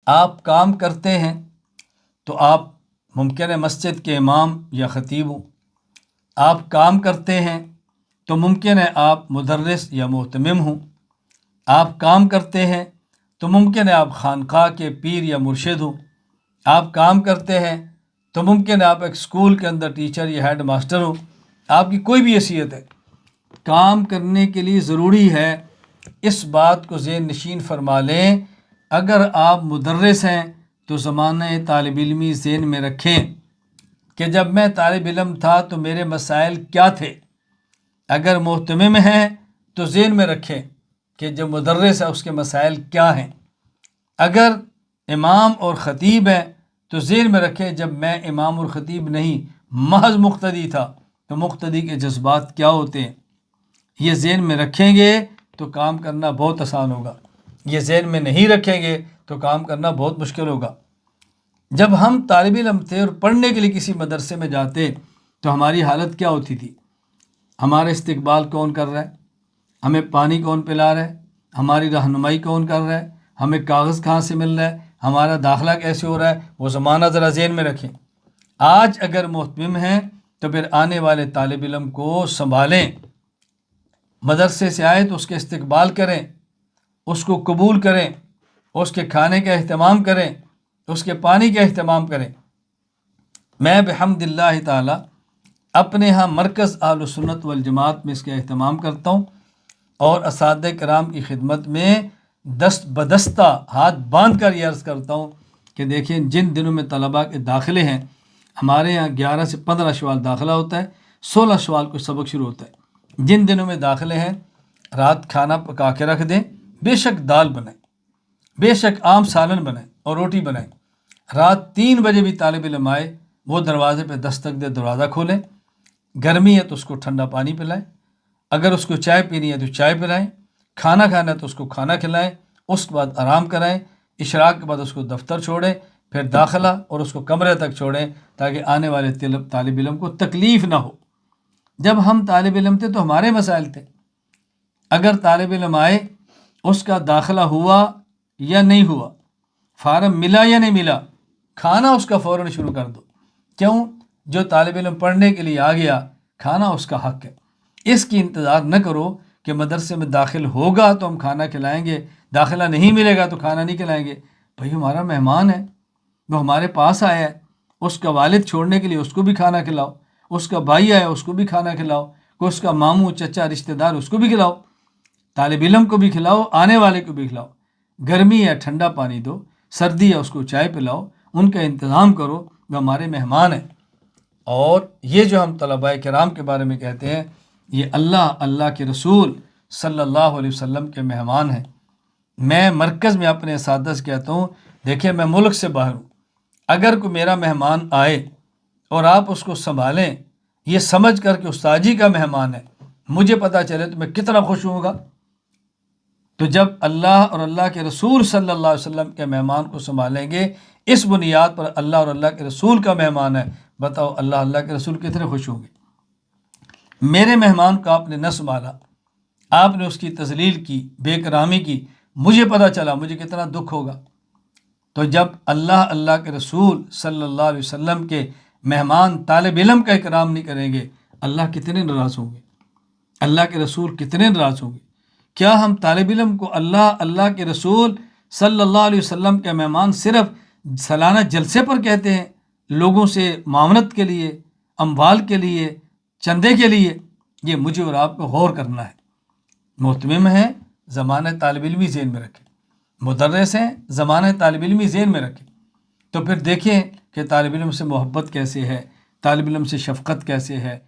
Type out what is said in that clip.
آپ کام کرتے ہیں تو آپ ممکن ہے مسجد کے امام یا خطیب ہوں، آپ کام کرتے ہیں تو ممکن ہے آپ مدرس یا مہتمم ہوں، آپ کام کرتے ہیں تو ممکن ہے آپ خانقاہ کے پیر یا مرشد ہوں، آپ کام کرتے ہیں تو ممکن ہے آپ ایک اسکول کے اندر ٹیچر یا ہیڈ ماسٹر ہوں، آپ کی کوئی بھی حیثیت ہے۔ کام کرنے کے لیے ضروری ہے، اس بات کو ذہن نشین فرما لیں، اگر آپ مدرس ہیں تو زمانہ طالب علمی ذہن میں رکھیں کہ جب میں طالب علم تھا تو میرے مسائل کیا تھے۔ اگر مہتمم ہیں تو ذہن میں رکھیں کہ جب مدرس ہے اس کے مسائل کیا ہیں۔ اگر امام اور خطیب ہیں تو ذہن میں رکھیں جب میں امام اور خطیب نہیں محض مقتدی تھا تو مقتدی کے جذبات کیا ہوتے ہیں۔ یہ ذہن میں رکھیں گے تو کام کرنا بہت آسان ہوگا، یہ ذہن میں نہیں رکھیں گے تو کام کرنا بہت مشکل ہوگا۔ جب ہم طالب علم تھے اور پڑھنے کے لیے کسی مدرسے میں جاتے تو ہماری حالت کیا ہوتی تھی؟ ہمارا استقبال کون کر رہا ہے؟ ہمیں پانی کون پلا رہا ہے؟ ہماری رہنمائی کون کر رہا ہے؟ ہمیں کاغذ کہاں سے مل رہا ہے؟ ہمارا داخلہ کیسے ہو رہا ہے؟ وہ زمانہ ذرا ذہن میں رکھیں۔ آج اگر مہتمم ہیں تو پھر آنے والے طالب علم کو سنبھالیں، مدرسے سے آئے تو اس کے استقبال کریں، اس کو قبول کریں، اس کے کھانے کا اہتمام کریں، اس کے پانی کا اہتمام کریں۔ میں بحمد اللہ تعالی اپنے ہاں مرکز اہل سنت والجماعت میں اس کا اہتمام کرتا ہوں اور اساتذہ کرام کی خدمت میں دست بدستہ ہاتھ باندھ کر یہ عرض کرتا ہوں کہ دیکھیں جن دنوں میں طلباء کے داخلے ہیں، ہمارے یہاں 11 سے 15 شوال داخلہ ہوتا ہے، 16 شوال کو سبق شروع ہوتا ہے۔ جن دنوں میں داخلے ہیں رات کھانا پکا کے رکھ دیں، بے شک دال بنائیں، بے شک عام سالن بنائیں اور روٹی بنائیں۔ رات 3 بجے بھی طالب علم آئے وہ دروازے پہ دستک دے، دروازہ کھولیں، گرمی ہے تو اس کو ٹھنڈا پانی پلائیں، اگر اس کو چائے پینی ہے تو چائے پلائیں، کھانا کھانا ہے تو اس کو کھانا کھلائیں، اس کے بعد آرام کرائیں، اشراق کے بعد اس کو دفتر چھوڑیں، پھر داخلہ اور اس کو کمرے تک چھوڑیں تاکہ آنے والے طالب علم کو تکلیف نہ ہو۔ جب ہم طالب علم تھے تو ہمارے مسائل تھے، اگر طالب علم آئے اس کا داخلہ ہوا یا نہیں ہوا، فارم ملا یا نہیں ملا، کھانا اس کا فوراً شروع کر دو۔ کیوں؟ جو طالب علم پڑھنے کے لیے آ گیا، کھانا اس کا حق ہے۔ اس کی انتظار نہ کرو کہ مدرسے میں داخل ہوگا تو ہم کھانا کھلائیں گے، داخلہ نہیں ملے گا تو کھانا نہیں کھلائیں گے۔ بھائی ہمارا مہمان ہے، وہ ہمارے پاس آیا ہے، اس کا والد چھوڑنے کے لیے اس کو بھی کھانا کھلاؤ، اس کا بھائی آیا اس کو بھی کھانا کھلاؤ، کوئی اس کا ماموں چچا رشتہ دار اس کو بھی کھلاؤ، طالب علم کو بھی کھلاؤ، آنے والے کو بھی کھلاؤ۔ گرمی ہے ٹھنڈا پانی دو، سردی ہے اس کو چائے پلاؤ، ان کا انتظام کرو، وہ ہمارے مہمان ہیں۔ اور یہ جو ہم طلباء کرام کے بارے میں کہتے ہیں، یہ اللہ کے رسول صلی اللہ علیہ وسلم کے مہمان ہیں۔ میں مرکز میں اپنے اساتذہ سے کہتا ہوں، دیکھیں میں ملک سے باہر ہوں، اگر کوئی میرا مہمان آئے اور آپ اس کو سنبھالیں یہ سمجھ کر کہ استاد جی کا مہمان ہے، مجھے پتہ چلے تو میں کتنا خوش ہوں گا۔ تو جب اللہ اور اللہ کے رسول صلی اللہ علیہ وسلم کے مہمان کو سنبھالیں گے اس بنیاد پر اللہ اور اللہ کے رسول کا مہمان ہے، بتاؤ اللہ کے رسول کتنے خوش ہوں گے۔ میرے مہمان کو آپ نے نہ سنبھالا، آپ نے اس کی تذلیل کی، بے کرامی کی، مجھے پتہ چلا مجھے کتنا دکھ ہوگا۔ تو جب اللہ کے رسول صلی اللہ علیہ وسلم کے مہمان طالب علم کا اکرام نہیں کریں گے، اللہ کتنے ناراض ہوں گے، اللہ کے رسول کتنے ناراض ہوں گے۔ کیا ہم طالب علم کو اللہ کے رسول صلی اللہ علیہ وسلم کے مہمان صرف سالانہ جلسے پر کہتے ہیں، لوگوں سے معاونت کے لیے، اموال کے لیے، چندے کے لیے؟ یہ مجھے اور آپ کو غور کرنا ہے۔ مہتمم ہیں زمانہ طالب علمی ذہن میں رکھیں، مدرس ہیں زمانہ طالب علمی ذہن میں رکھیں، تو پھر دیکھیں کہ طالب علم سے محبت کیسے ہے، طالب علم سے شفقت کیسے ہے،